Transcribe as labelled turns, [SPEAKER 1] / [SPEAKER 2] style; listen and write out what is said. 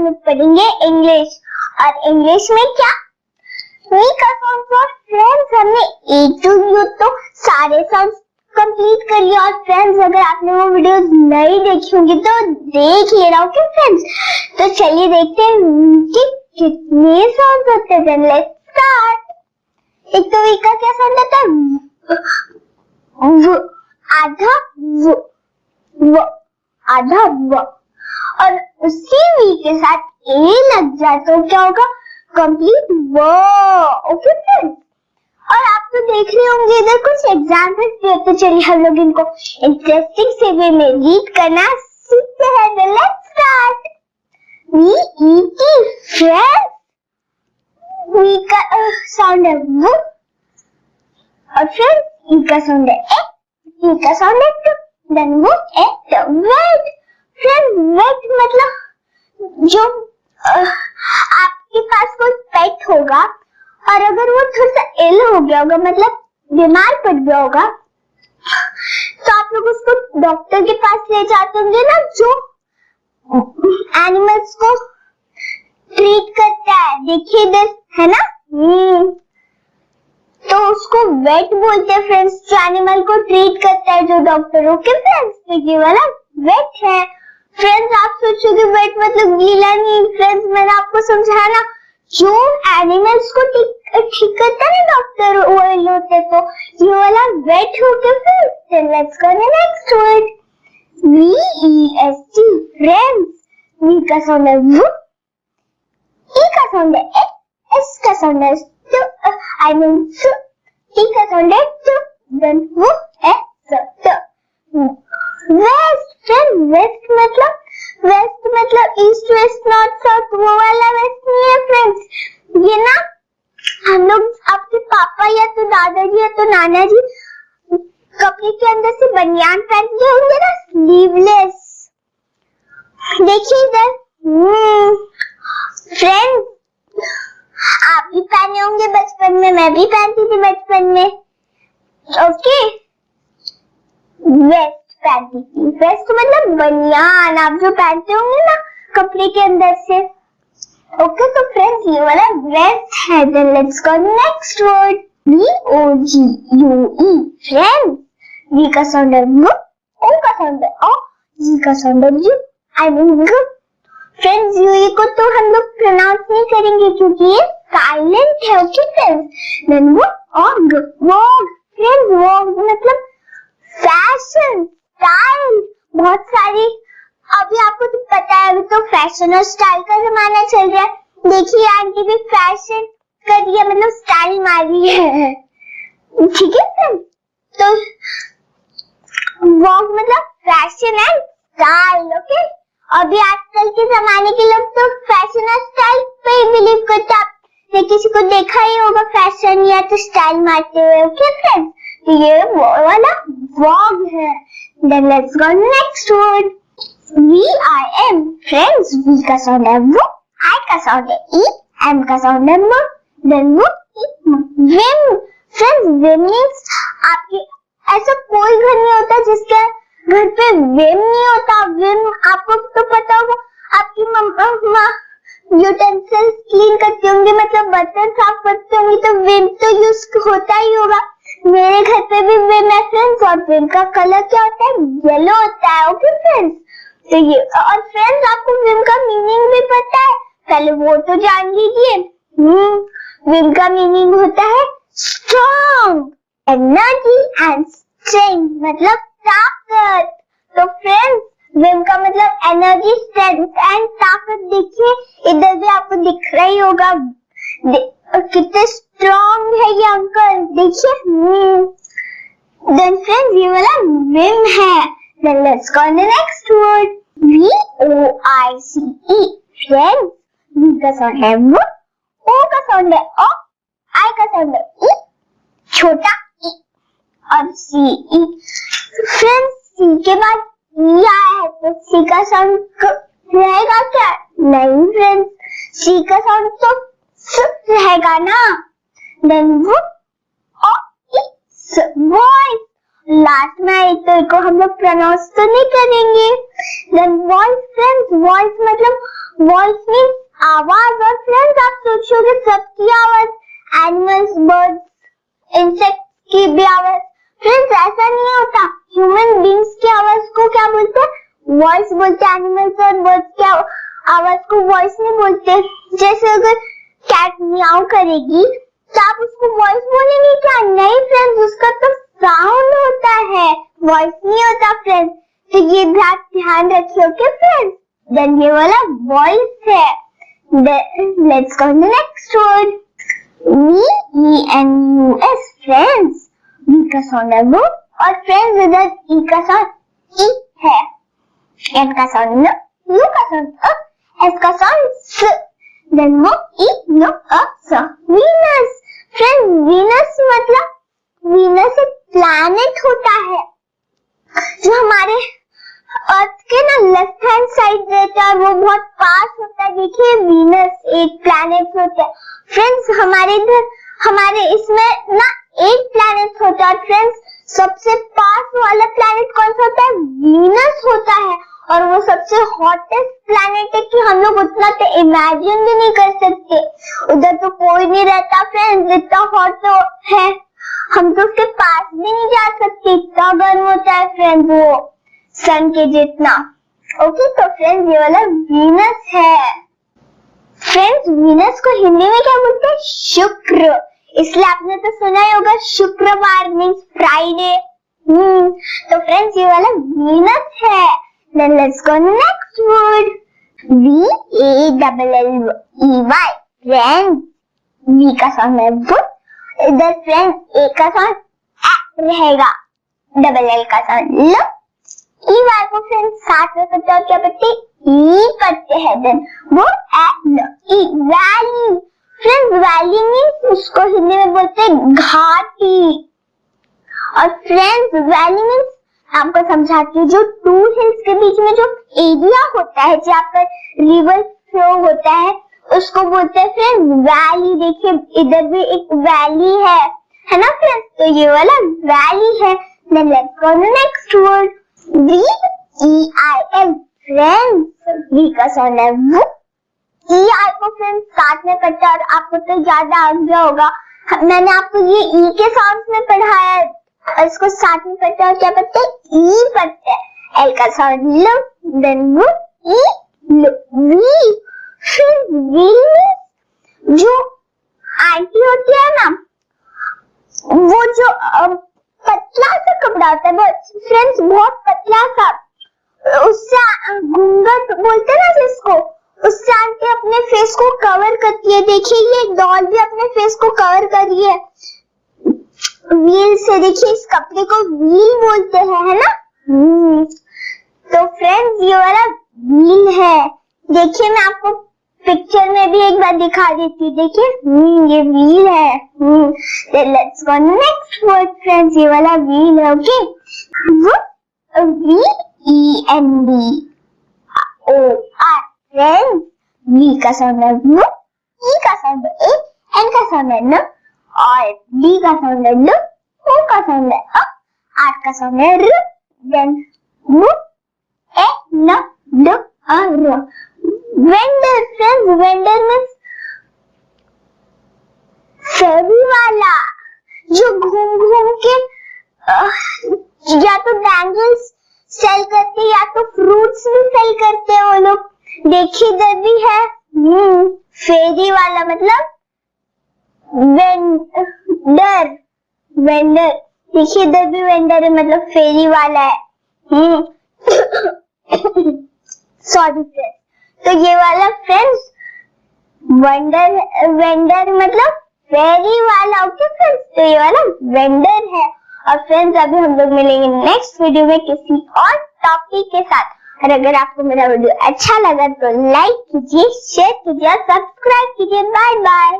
[SPEAKER 1] हम लोग पढ़ेंगे इंग्लिश। और इंग्लिश में क्या वी का साउंड फॉर फ्रेंड्स। हमने A to U तो सारे साउंड्स कंप्लीट कर लिया। और फ्रेंड्स अगर आपने वो वीडियोस नहीं देखी होंगी तो देख ले रहा हूँ कि फ्रेंड्स। तो चलिए देखते हैं कि कितने साउंड्स होते हैं। Let's start. एक तो वी का क्या साउंड आता है वो, आधा वो, आधा वो। और उसी वी के साथ ए लग जाए तो क्या होगा कंप्लीट वो। ओके फ्रेंड्स, और आप तो देख रहे होंगे इधर कुछ एग्जाम्पल्स दिए। तो चलिए हम लोग इनको इंटरेस्टिंग से वे में रीड करना सीखते हैं। Let's start. V E T friends. V का साउंड है वो, और फ्रेंड्स ई का साउंड है ए, ई का साउंड है टू, देन वो ए तो वेट। फ्रेंड्स वेट मतलब जो आपके पास कोई पेट होगा और अगर वो थोड़ा सा इल हो गया होगा, मतलब बीमार पड़ गया होगा, तो आप लोग उसको डॉक्टर के पास ले जाते होंगे ना, जो एनिमल्स को ट्रीट करता है। देखिए इधर है ना, तो उसको वेट बोलते हैं फ्रेंड्स, जो एनिमल को ट्रीट करता है, जो डॉक्टर। ओके फ्रेंड्स, तो ये वाला वेट है। फ्रेंड्स आप सोचोगे वेट मतलब गीला नहीं। फ्रेंड्स मैंने आपको समझाया ना, जो एनिमल्स को ठीक करता है ना डॉक्टर, वो होते तो ये वाला वेट हो गया। फिर let's go next word VEST friends. V का साउंड है वो, ई का साउंड है ए, एस का साउंड है तो, आई मीन सु, ई का साउंड है तो, देन वो है तो। वेस्ट फ्रेंड, वेस्ट मतलब ईस्ट वेस्ट नॉर्थ साउथ, वो वाला वेस्ट नहीं है फ्रेंड्स। ये ना हम लोग आपके पापा या तो दादाजी या तो नाना जी कपड़े के अंदर से बनियान पहनते होंगे ना, स्लीवलेस। देखिए इधर फ्रेंड्स, आप भी पहने होंगे बचपन में, मैं भी पहनती थी बचपन में। ओके, वेस्ट पहनती थी। वेस्ट मतलब बनियान, आप जो पहनते होंगे ना कपड़े के अंदर से। ओके तो फ्रेंड्स ये वाला वेस्ट है। Then let's go next word VOGUE friends. V का साउंड है वो, ओ का साउंड है ओ, जी का साउंड है यू, आई मीन गु। फ्रेंड्स यूई को तो हम लोग प्रोनाउंस नहीं करेंगे क्योंकि ये साइलेंट है। ओके फ्रेंड्स, देन वो ऑग, वॉग फ्रेंड्स, वॉग मतलब फैशन स्टाइल। बहुत सारी, अभी आपको तो पता है, अभी तो फैशन और स्टाइल का जमाना चल रहा है। देखिए आंटी भी फैशन कर रही है, मतलब स्टाइल मार रही है। ठीक है फ्रेंड्स, तो वॉग मतलब फैशन एंड स्टाइल। ओके, अभी आजकल के जमाने के लोग तो फैशन और स्टाइल पे ही बिलीव करते हैं। आपने किसी को देखा ही होगा फैशन या तो स्टाइल मारते हुए। ओके फ्रेंड्स, तो ये वो वाला वॉग है। Then let's go next word VIM friends. V का साउंड है वो, आई का साउंड है ई, एम का साउंड है म, देन वो विम फ्रेंड्स। विम मींस आपके ऐसा कोई घर नहीं होता जिसके घर पे विम नहीं होता। विम आपको तो पता होगा, आपकी मम्मा यूटेंसिल्स क्लीन करती होंगी, मतलब बर्तन साफ करती होंगी, तो विम तो यूज होता ही होगा। मेरे घर पे भी विम है फ्रेंड्स, और विम का कलर क्या होता है, येलो होता है। ओके फ्रेंड्स, तो ये, और फ्रेंड्स आपको विम का मीनिंग भी पता है, पहले वो तो जान लीजिए। विम का मीनिंग होता है स्ट्रॉन्ग, एनर्जी एंड स्ट्रेंथ मतलब ताकत। तो फ्रेंड्स विम का मतलब एनर्जी, स्ट्रेंथ एंड ताकत। देखिए इधर भी आपको दिख रहा ही होगा कितने स्ट्रॉन्ग है ये अंकल, देखिए। देन फ्रेंड्स ये वाला विम है। Then let's go on the next word VOICE friends. V का साउंड है वो, ओ का साउंड है ओ, आई का साउंड है ई, छोटा ई, और CE फ्रेंड्स। सी के बाद ई आया है तो सी का साउंड रहेगा क्या? नहीं फ्रेंड्स, सी का साउंड तो रहेगा ना। देन वो वॉइस, लास्ट में आई तो हम लोग प्रोनाउंस तो नहीं करेंगे। देन वॉइस फ्रेंड्स, वॉइस मतलब वॉइस मीन्स आवाज। और फ्रेंड्स आप सोचोगे सबकी आवाज, एनिमल्स, बर्ड्स, इंसेक्ट की भी आवाज। फ्रेंड्स ऐसा नहीं होता। ह्यूमन बींग्स की आवाज को क्या बोलते हैं? वॉइस बोलते हैं। एनिमल्स और बर्ड्स की आवाज को वॉइस नहीं बोलते। जैसे अगर कैट मियाऊ करेगी तो आप उसको वॉइस बोलेंगे क्या? नहीं फ्रेंड्स, उसका तो साउंड होता है, वॉइस नहीं होता फ्रेंड्स। तो ये ध्यान रखिए, ओके फ्रेंड्स। देन ये वाला वॉइस है। Let's go to next word, V-E-N-U-S friends. V का साउंड है वो, और फ्रेंड्स इधर E का साउंड ई है, N का साउंड न, U का साउंड अ, S का साउंड स, देन वो E नो अ स, वीनस। फ्रेंड्स वीनस मतलब, वीनस एक प्लैनेट होता है जो हमारे अर्थ के ना लेफ्ट हैंड साइड रहता है, वो बहुत पास होता है। देखिए वीनस एक प्लैनेट होता है फ्रेंड्स। हमारे इधर, हमारे इसमें ना एक प्लैनेट होता है फ्रेंड्स। सबसे पास वाला प्लैनेट कौन सा होता है? वीनस होता है। और वो सबसे हॉटेस्ट प्लैनेट है कि हम लोग उतना तो इमेजिन भी नहीं कर सकते। उधर तो कोई नहीं रहता फ्रेंड्स, इतना हॉट तो है, हम तो उसके पास भी नहीं जा सकते, इतना गर्म होता है फ्रेंड्स वो सन के जितना। ओके, तो फ्रेंड्स ये वाला वीनस है। फ्रेंड्स वीनस को हिंदी में क्या बोलते हैं? शुक्र। इसलिए आपने तो सुना ही होगा शुक्रवार मीन्स फ्राइडे। तो फ्रेंड्स ये वाला वीनस है। Then let's go to next word, V-A-L-L-E-Y friends. V का साउंड है वो, इधर फ्रेंड्स A का साउंड ए रहेगा, डबल L का साउंड ल, E-Y को फ्रेंड्स साथ में करते हैं क्या पढ़ते? E पढ़ते हैं। देन वो ए ल, वैली। फ्रेंड्स वैली मीन्स उसको हिंदी में बोलते हैं घाटी। और फ्रेंड्स वैली मीन्स आपको समझाती हूँ, जो टू हिल्स के बीच में जो एरिया होता है जहाँ पर रिवर फ्लो होता है उसको बोलते हैं फ्रेंड्स वैली। देखिए इधर भी एक वैली है ना फ्रेंड्स? तो ये वाला वैली है। Then let's go to next word, V-E-I-L friends. V का साउंड है वो, E-I को फ्रेंड्स साथ में करते हैं। और आपको तो ज्यादा आ गया होगा, मैंने आपको ये E के साउंड में पढ़ाया है, और इसको साथ में पढ़ते हैं क्या पढ़ते हैं? ई पढ़ते हैं। एल का साउंड ल, देन वो ई ल, वी। वी जो आंटी होती है ना, वो जो पतला सा कपड़ा होता है, वो फ्रेंड्स बहुत पतला सा, उससे घूंघट बोलते हैं ना जिसको, उससे आंटी अपने फेस को कवर करती है। देखिए ये डॉल भी अपने फेस को कवर कर रही है व्हील से। देखिए इस कपड़े को व्हील बोलते हैं, है ना? तो फ्रेंड्स ये वाला व्हील है। देखिए मैं आपको पिक्चर में भी एक बार दिखा देती हूँ। देखिए ये व्हील है। Let's go next word friends, ये वाला व्हील है। ओके, वो V-E-N-D O-R फ्रेंड्स। V का साउंड है वो, E का साउंड है ए, N का साउंड है न, और D का साउंड है ल, O का साउंड है अ, R का साउंड है र, देन वो ए न ड अ र। वेंडर फ्रेंड्स, वेंडर मींस फेरी वाला, जो घूम घूम के या तो बैंगल्स सेल करते या तो फ्रूट्स भी सेल करते हैं वो लोग। देखिए इधर भी है फेरी वाला, मतलब वेंडर। वेंडर देखिए इधर भी वेंडर है, मतलब फेरी वाला है। सॉरी फ्रेंड्स, तो ये वाला फ्रेंड्स वेंडर मतलब फेरी वाला। ओके फ्रेंड्स, तो ये वाला वेंडर है। और फ्रेंड्स अभी हम लोग मिलेंगे नेक्स्ट वीडियो में किसी और टॉपिक के साथ। और अगर आपको मेरा वीडियो अच्छा लगा तो लाइक कीजिए, शेयर कीजिए, सब्सक्राइब कीजिए। Bye bye.